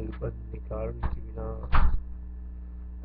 निर्बंध कारण के बिना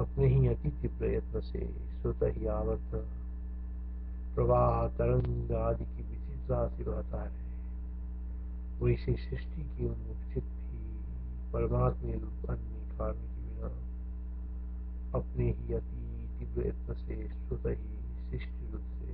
अपने ही अतिथि प्रयत्न से स्वतः ही आवर्त प्रवाह तरंग आदि की विचित्रता से बहता है, वैसे सृष्टि की उन्मुख चित्त भी परमात्मा रूप अन्य कारण के बिना अपने ही अति तीव्र यत्न से स्वतः ही सृष्टि रूप से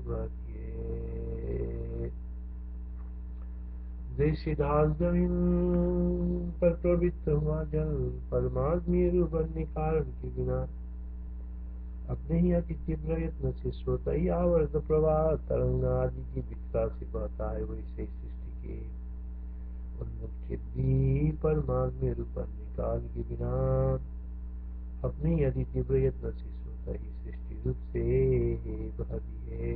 बहती है। जैसे ढाल जमीन पर प्रवृत्त हुआ जल परमात्मा रूप अन्य कारण के बिना अपने ही अति तीव्र यत्न से स्वतः ही आवर्त प्रवाह तरंग आदि की विचित्रता से बहता है, वैसे सृष्टि के उन्मुख चित्त भी परमात्मा रूप अन्य कारण के बिना अपने ही अति तीव्र यत्न से स्वतः ही सृष्टि रूप से बहती है।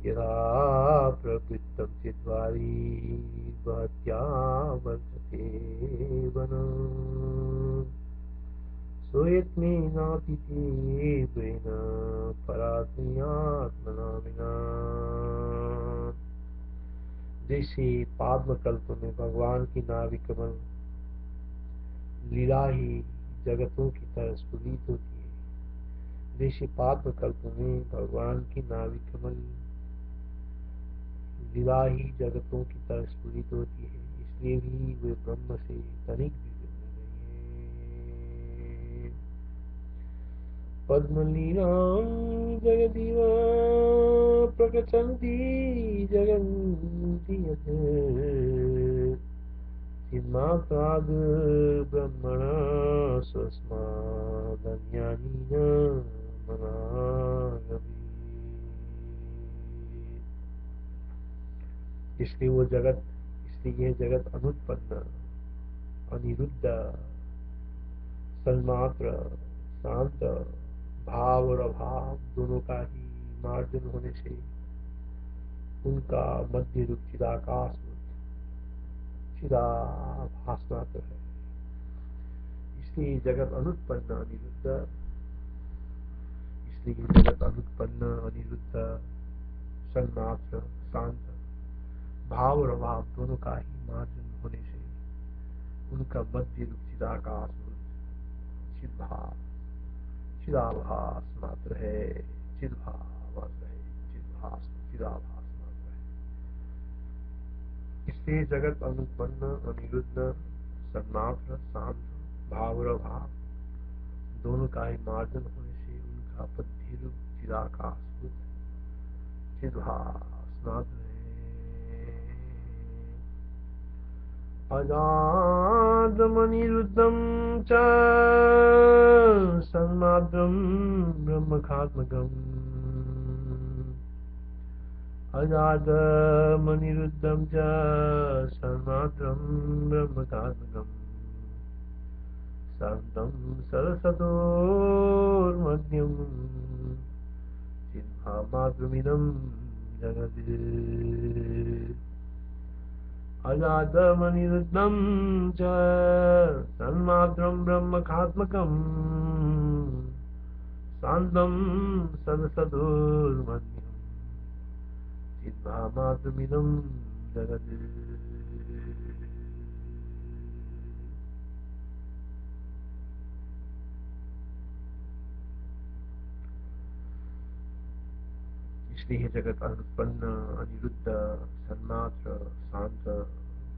यथा प्रवृत्तं चिद्वारी बहत्या वर्तते वनं स्वयत्नेनातितीव्रेण परात्मयात्मना विना। जैसे पाद्मकल्प में भगवान की नाभि कमल लीला ही जगतों की तरह स्फुरित होती है, जैसे पाद्मकल्प में भगवान की नाभि कमल लीला ही जगतों की तरह स्फुरित होती है, इसलिए भी वे ब्रह्म से तनिक भी भिन्न नहीं है। पद्मलीलां जगदिव प्रकटन्ति जगन्ति यत् चिन्मात्राद् ब्रह्मणा स्वस्मादन्यानि न मनागमे। इसलिए यह जगत अनुत्पन्न, अनिरुद्ध, सन्मात्र, शांत, भाव और अभाव दोनों का ही मार्जन होने से उनका मध्य रूप चिदाकाश चिदाभास मात्र है। इसलिए जगत अनुत्पन्न अनिरुद्ध, सन्मात्र, शांत, भाव और अभाव दोनों का ही मार्जन होने से उनका मध्य रूप चिदाकाश चिदाभास मात्र है। चिदाभास मात्र है। इसलिए जगत अनुत्पन्न अनिरुद्ध सन्मात्र शांत भाव और अभाव दोनों का ही मार्जन होने से उनका मध्य रूप चिदाकाश चिदाभास मात्र है। अजादमनिरुद्धं च सन्मात्रं ब्रह्मखात्मकम् अजादमनिरुद्धं च सन्मात्रं ब्रह्मखात्मकम् शान्तं सरसतोर्मध्यं चिन्मात्रमिदं जगत्। अजातमनिरुद्धं च सन्मात्रं ब्रह्मखात्मकम् शान्तं सदसदोर्मध्यं चिन्मात्रमिदं जगत्। इसलिए जगत अनुत्पन्न अनिरुद्ध सन्मात्र शांत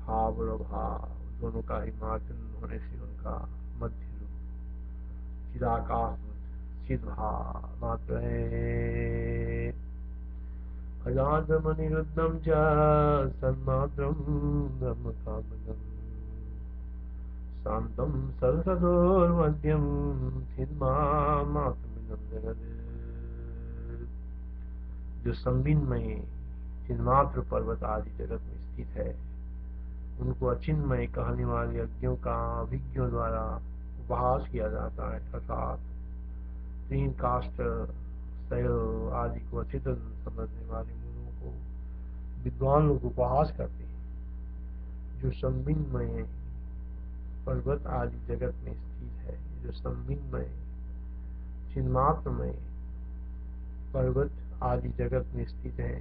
भाव और अभाव दोनों का ही मार्जन होने से उनका मध्य रूप चिदाकाश चिद्भाव मात्र है। अजातमनिरुद्धं च सन्मात्रं ब्रह्मखात्मकम् शान्तं सदसदोर्मध्यं चिन्मात्रमिदं जगत्। जो संबिन्मय चिन्मात्र पर्वत आदि जगत में स्थित है, उनको अचिन्मय कहने वाले अज्ञों का अभिज्ञों द्वारा उपहास किया जाता है, अर्थात तीन काष्ठ शैव आदि को अचेतन समझने वाले मुनों को विद्वान लोग उपहास करते हैं। जो संबिन्मय पर्वत आदि जगत में स्थित है, जो संबिन्मय चिन्मात्रमय पर्वत आदि जगत में स्थित है,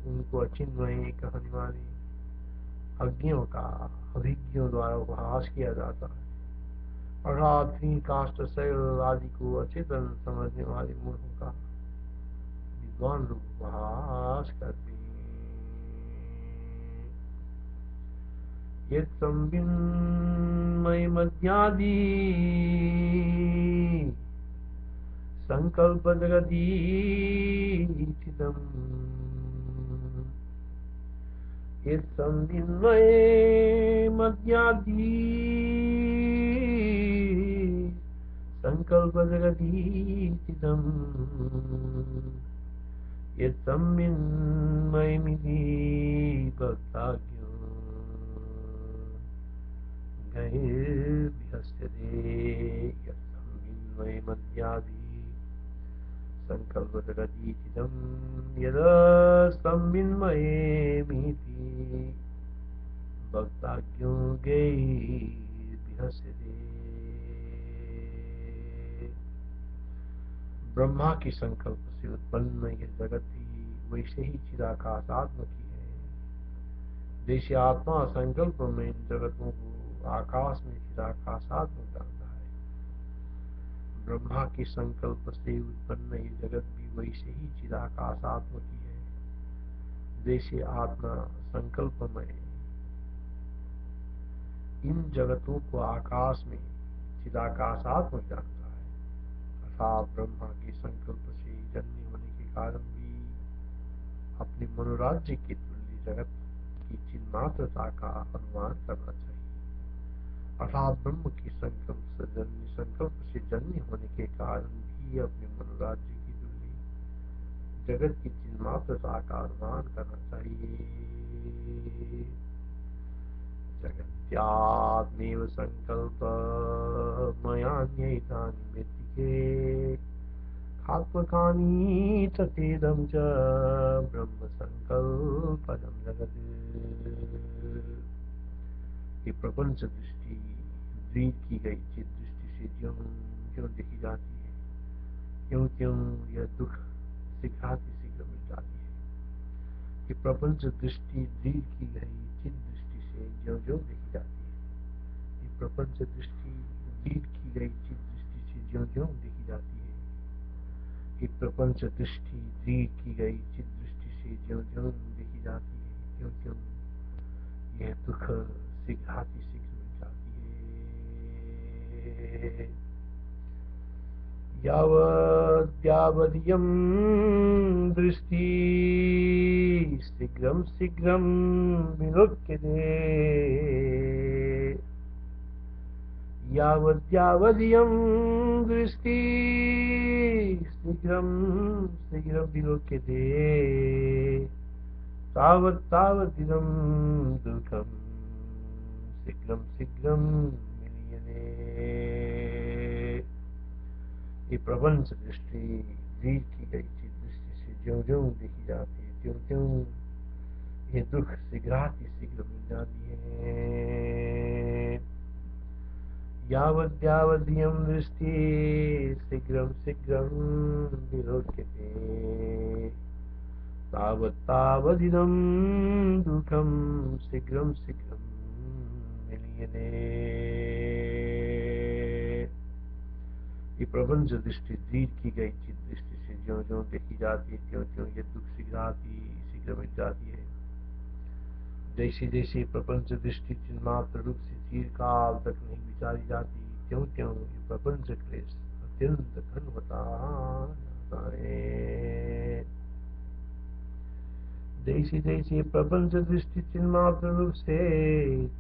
उनको अचिन्मय कहने वाले अज्ञों का अभिज्ञों द्वारा उपहास किया जाता है। अर्थात काष्ठ शैल आदि को अचेतन समझने वाले मूर्खों का विद्वान लोग उपहास करते हैं। यत् संविन्मय मध्यादि संकल्प जगदीथितम् यत् संविन्मय मध्यादि संकल्प जगदीथितम् यत् संविन्मयमिति भक्ताज्ञो गैर्भिहस्यते यत् संविन्मय मध्यादि संकल्प जगदीथितम् यदा संविन्मयेमिति भक्ताज्ञो गैर्भिहस्यते। ब्रह्मा की संकल्प से उत्पन्न यह जगत भी वैसे ही चिदाकाशात्म की है। जैसे आत्मा संकल्प में इन जगतों को आकाश में चिदाकाशात्म जानता है, ब्रह्मा की संकल्प से उत्पन्न ये जगत भी वैसे ही चिदाकाशात्म की है। जैसे आत्मा संकल्प में इन जगतों को आकाश में चिदाकाशात्म जानता है, अर्थात ब्रह्मा के संकल्प से जन्य होने के कारण भी अपने मनोराज्य के तुल्य जगत की चिन्मात्रता का अनुमान करना चाहिए। अर्थात ब्रह्म की संकल्प से जन्य होने के कारण भी अपने मनोराज्य की तुल्य जगत की चिन्मात्रता का अनुमान करना चाहिए। जगत्यात्मेव संकल्प मयान्यैतानि मृत्तिके खात्मकानि तथेदं च ब्रह्म संकल्पजं जगत्। ये प्रपंच दृष्टि दृढ़ की गई चित दृष्टि से ज्यों ज्यों देखी जाती है, त्यों त्यों यह दुख शीघ्र मिट जाती है। ये प्रपंच दृष्टि दृढ़ की गई चित दृष्टि से ज्यों ज्यों देखी जाती है, ये प्रपंच दृष्टि दृढ़ की गई चित दृष्टि से ज्यों ज्यों देखी जाती है, ये प्रपंच दृष्टि दृढ़ की गई चित दृष्टि से ज्यों ज्यों देखी जाती है, त्यों त्यों यह दुख शीघ्र मिट जाती है। यावद्यावदियं दृष्टि शीघ्रं विलोक्यते यावद्यावदियं दृष्टि शीघ्रं विलोक्यते तावदिदं दुःखं शीघ्रं मिलियते। ये प्रपंच दृष्टि दृढ़ की गई चित दृष्टि से ज्यों ज्यों देखी जाती है, त्यों त्यों ये दुख शीघ्र मिल जाती है। यावद्यावदियं दृष्टि शीघ्रं विलोक्यते तावदिदं दुःखं शीघ्रं मिलियते। ये प्रपंच दृष्टि दृढ़ की गई चित दृष्टि से ज्यों ज्यों देखी जाती है, त्यों त्यों ये दुख शीघ्र मिट जाती है। जैसे जैसे प्रपंच दृष्टि चिन्मात्र रूप से चिरकाल तक नहीं विचारी जाती, त्यों त्यों ये प्रपंच क्लेश अत्यंत घन होता जाता है। जैसे जैसे प्रपंच दृष्टि चिन्मात्र रूप से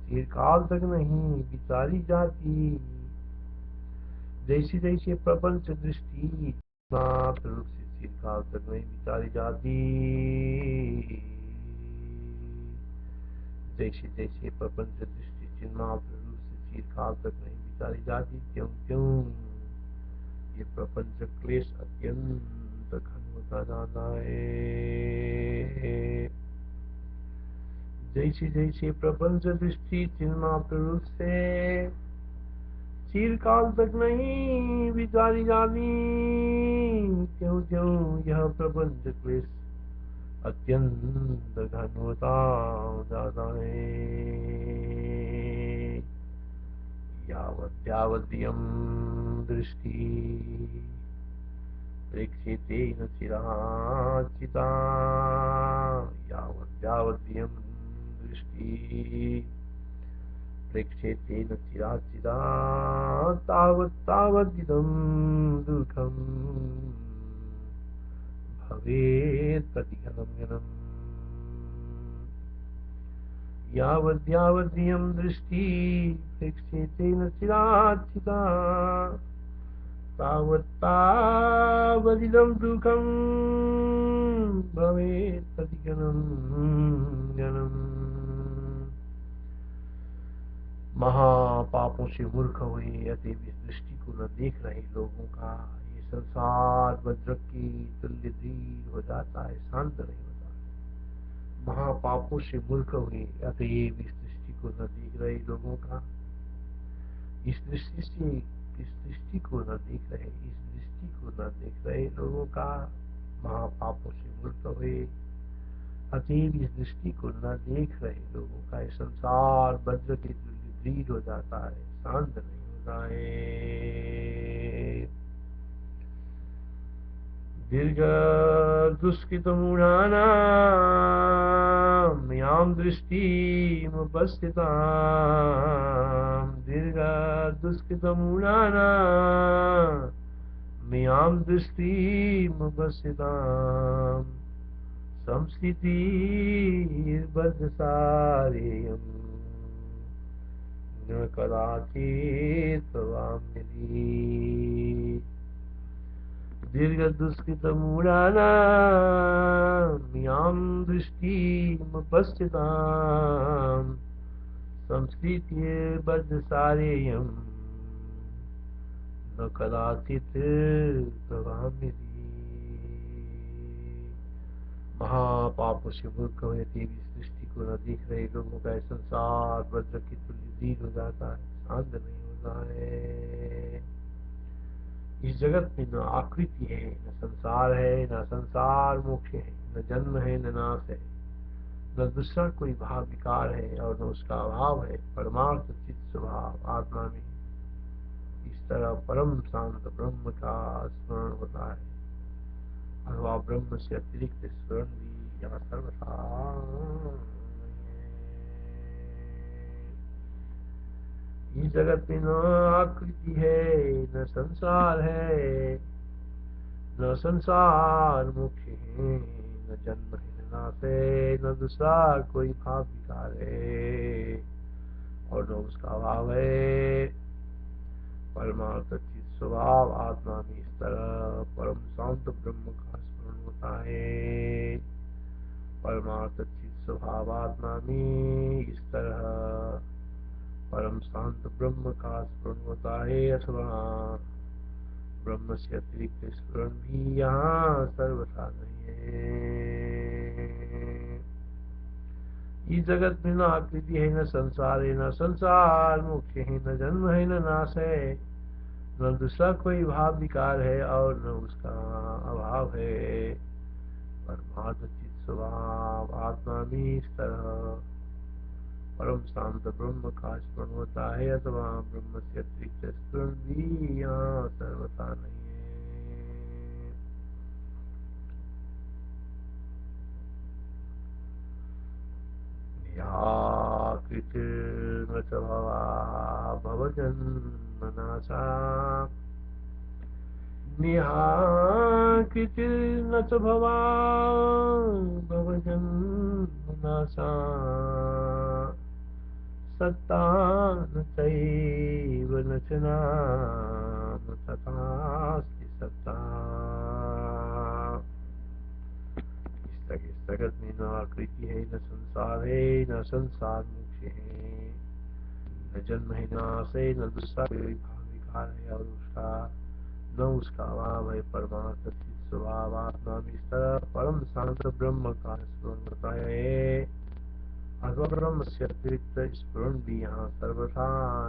चिरकाल तक नहीं विचारी जाती, जैसे जैसे प्रपंच दृष्टि मात्र रूप से चिरकाल तक नहीं विचारी जाती, जैसे जैसे प्रपंच दृष्टि चिन्मात्र रूप से चिरकाल तक नहीं विचारी जाती, त्यों त्यों ये प्रपंच क्लेश अत्यंत घन होता जाता है। जैसे जैसे प्रपंच दृष्टि चिन्मात्र रूप से चिरकाल तक नहीं विचारी जाती, त्यों त्यों यह प्रपंच क्लेश अत्यंत घनता जाता है। यावद्यावद्यं दृष्टि प्रेक्षितेन चिराचिता, यावद्यावद्यं दृष्टि प्रेक्षेतेन चिराचिता, तावद्तावदिदं दुःखं भवेत् प्रतिघनं घनम्। यावद्यावद्यं दृष्टि प्रेक्षेतेन चिराचिता, तावद्तावदिदं दुःखं भवेत् प्रतिघनं घनम्। महापापों से मूर्ख हुए अतएव इस दृष्टि को न देख रहे लोगों का ये संसार वज्र की तुल्य दृढ़ हो जाता है, शांत नहीं होता है। महापापों से मूर्ख हुए अतएव इस दृष्टि को न देख रहे लोगों का, इस दृष्टि को न देख रहे, इस दृष्टि को न देख रहे लोगों का। महापापों से मूर्ख हुए अतएव इस दृष्टि को न देख रहे लोगों का ये संसार वज्र के तुल्य दृढ़ हो जाता है, शांत नहीं होता है। दीर्घ दुष्कृत मूढ़ानां यां दृष्टिमुपस्थितां, दीर्घ दुष्कृत मूढ़ानां यां दृष्टिमुपस्थितां, संस्थितिर्बद्धसारेयम् न कदाचित् त्वाम्यति। दीर्घ दुष्कृत मूढ़ानां यां दृष्टिमुपस्थितां, संस्थितिर्बद्धसारेयम् न कदाचित् त्वाम्यति। महापापों से मूर्ख हुए थे इस दृष्टि को न देख रहे लोगों का संसार वज्र की तुल्य दृढ़ हो जाता है, शांत नहीं होता है। इस जगत में न आकृति है, न संसार है, न संसार मोक्ष है, न जन्म है, न नाश है, न दूसरा कोई भाव विकार है और न उसका अभाव है। परमार्थ चित्त स्वभाव आत्मा में इस तरह परम शांत ब्रह्म का स्मरण होता है, अथवा ब्रह्म से अतिरिक्त स्मरण भी यहाँ सर्वथा इस जगत में न आकृति है, न संसार है, न संसार मुख्य है, न जन्म है, न नाश है, न दूसरा कोई भाव विकार है और न उसका अभाव है। परमार्थ चित स्वभाव आत्मा में इस तरह परम शांत ब्रह्म का स्मरण होता है। परमार्थ चित स्वभाव आत्मा में इस तरह परम शांत ब्रह्म का स्मरण होता है, अथवा ब्रह्म से अतिरिक्त स्मरण भी यहाँ सर्वथा नहीं है। इस जगत में न आकृति है, न संसार है, न संसार मुख्य है, न जन्म है, न नाश है, न दूसरा कोई भाव विकार है और न उसका अभाव है। परमार्थ चित स्वभाव आत्मा में इस तरह परम शांत ब्रह्म का स्मरण होता है, अथवा ब्रह्म से अतिरिक्त स्मरण भी यहाँ सर्वथा नहीं है। कृतिर्न च भवा भवजन्मनाशा, कृतिर्न च भवा भवजन्मनाशा, सत्ता न चैव न च नाम तथास्ति सत्ता। इस जगत में न आकृति है, न संसार है, न संसार मुख्य है, न जन्म है, न नाश है, न दूसरा कोई भाव विकार है और न उसका अभाव है। परमार्थ चित स्वभाव आत्मा में इस तरह परम शांत ब्रह्म का स्मरण होता है, अथवा ब्रह्म से अतिरिक्त स्मरण भी यहाँ सर्वथा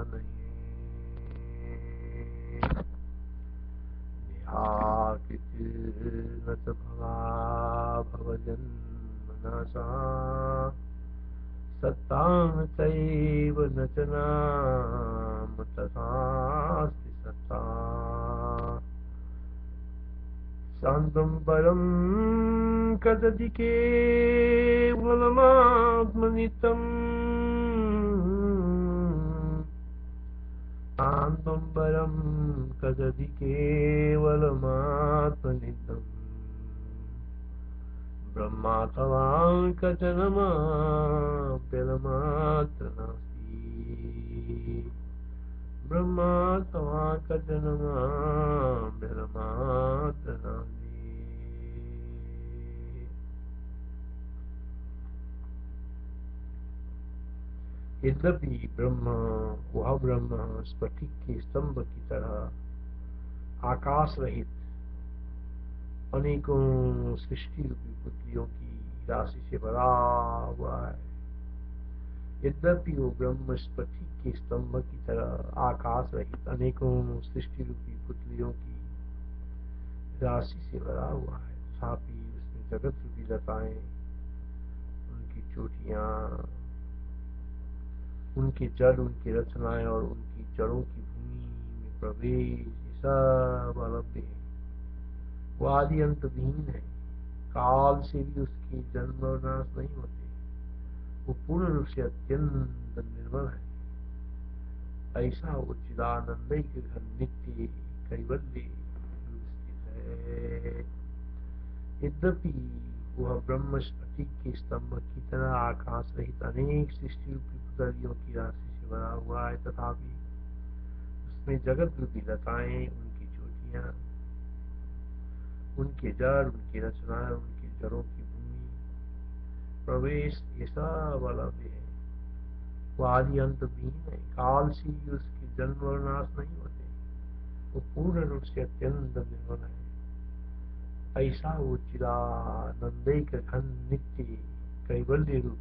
नहीं है। न च भवा भवजन्मनाशा, मनसा सत्तां चैव न च नाम तथास्ति सत्ता शान्तं परं कदति केवलमात्मनित्यम् शान्तं परं कदति केवलमात्मनित्यम् ब्रह्माथवा कचनमाप्यलमात्र नास्ति ब्रह्माथवा कचनमाप्यलमात्र नास्ति। यद्यपि ब्रह्म वह ब्रह्म स्फटिक के स्तंभ की तरह आकाश रहित अनेकों सृष्टि रूपी पुतलियों की राशि से भरा हुआ है। यद्यपि वो ब्रह्म स्फटिक के स्तंभ की तरह आकाश रहित अनेकों सृष्टि रूपी पुतलियों की राशि से भरा हुआ है, तथापि उसमें जगत रूपी लताएं, उनकी चोटियां, उनके जड़, उनकी रचनाएं और उनकी जड़ों की भूमि में प्रवेश सब अलभ्य है। वो आदि अंतहीन है, काल से भी उसके जन्म और नाश नहीं होते। वो पूर्ण रूप से अत्यंत निर्मल है। ऐसा वो चिदानंदयी के घर नित्य कैवल्य स्थित है। यद्यपि वह ब्रह्म स्फटिक के स्तंभ की तरह आकाश रहित अनेक सृष्टि रूपी पुतलियों की राशि से भरा हुआ है, तथापि उसमें जगत रूपी लताएं, उनकी चोटियां, उनके जड़, उनकी रचनाएं, उनकी जड़ों की भूमि प्रवेश ये सब अलभ्य है। वो आदि अंतहीन है, काल से ही उसके जन्म और नाश नहीं होते। वो पूर्ण रूप से अत्यंत निर्मल है। ऐसा वो चिदानंदयी का घन नित्य कैवल्य रूप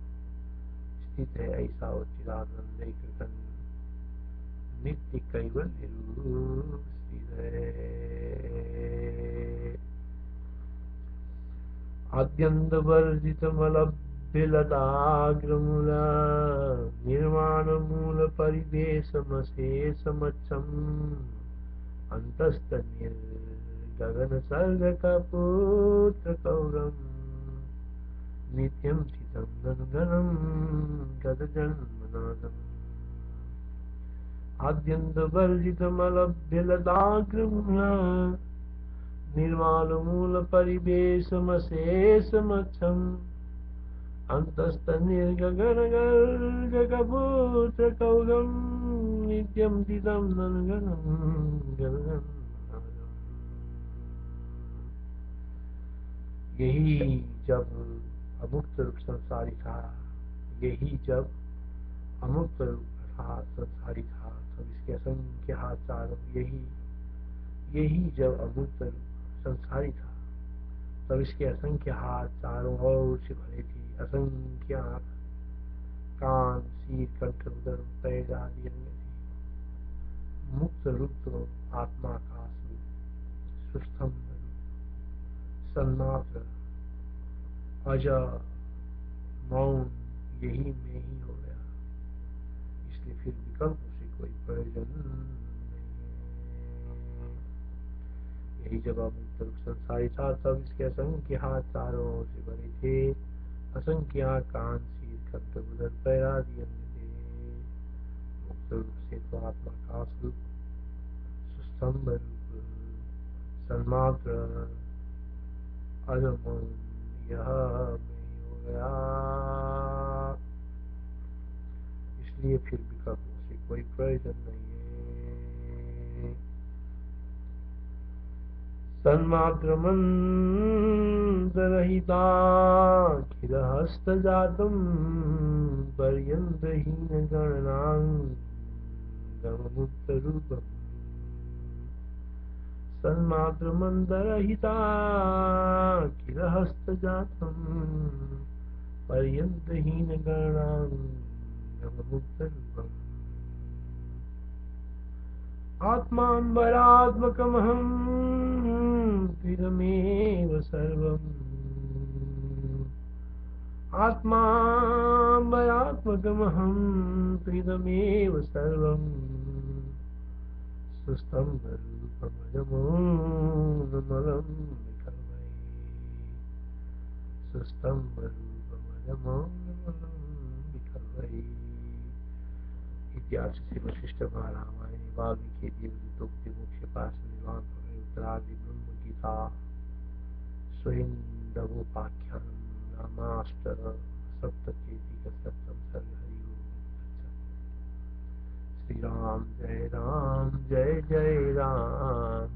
स्थित है। ऐसा वो चिदानंदयी का घन नित्य कैवल्य रूप स्थित है। आद्यन्तवर्जितमलभ्यलताग्रमूल निर्माणमूलपरिवेशमशेषमच्छम् अन्तस्तनिर्गगनसर्गकपुत्रकौरम् नित्यं चितं गगनं गतजन्मनादम् आद्यन्तवर्जितमलभ्यलताग्रमूल निर्मालमूलपरिवेशमशेषमच्छम् अन्तस्तनिर्गगनगर्गकपुत्रकौरं नित्यं चितं ननगनं गगनं। यही जब अमुक्त रूप संसारी था, यही जब अमुक्त रूप संसारी था, तब इसके असंख्य हाथ चारों, यही जब अमुक्त रूप संसारी था, तब इसके असंख्य हाथ चारों ओर से भरे थे। असंख्य आंख, कान, सिर, कंठ, उदर, पैर आदि अंग थे। मुक्त रूप तो आत्माकाश रूप, सुस्तंभ रूप, सन्मात्र, अजर, मौन, यही में ही हो गया। इसलिए फिर विकल्पों से कोई प्रयोजन नहीं। यही जब अमुक्त रूप संसारी था, तब इसके असंख्य हाथ चारों ओर से भरे थे। असंख्य आंख, कान, सिर, कंठ, उदर, पैर आदि अंग थे। मुक्त रूप से तो आत्माकाश रूप, सुस्तंभ रूप, सन्मात्र, अजर, मौन, यह में हो गया। इसलिए फिर विकल्पों से कोई प्रयोजन नहीं है। तन्मात्रमन्तरहिताखिलहस्तजातं पर्यन्तहीनगणनाङ्गमुक्तरूपम् तन्मात्रमन्तरहिताखिलहस्तजातं पर्यन्तहीनगणनाङ्गमुक्तरूपम् आत्माम्बरात्मकमहं त्विदमेव सर्वम् आत्मा मयात्मकमहं त्रिदमेव सर्वम् सुस्तम्भरूपमजमूलमलं विकल्मये सुस्तम्भरूपमजमूलमलं विकल्मये। इतिहास से वशिष्ठ महारामायण वाल्मीकि देवदूतोक्ति मुख्य पास निर्वाण उत्तरादि ब्रह्म गीता स्वयंदवोपाख्यान रामाष्ट सप्तचेति का सप्तम सर्ग। हरि ओम। श्री राम जय जय राम।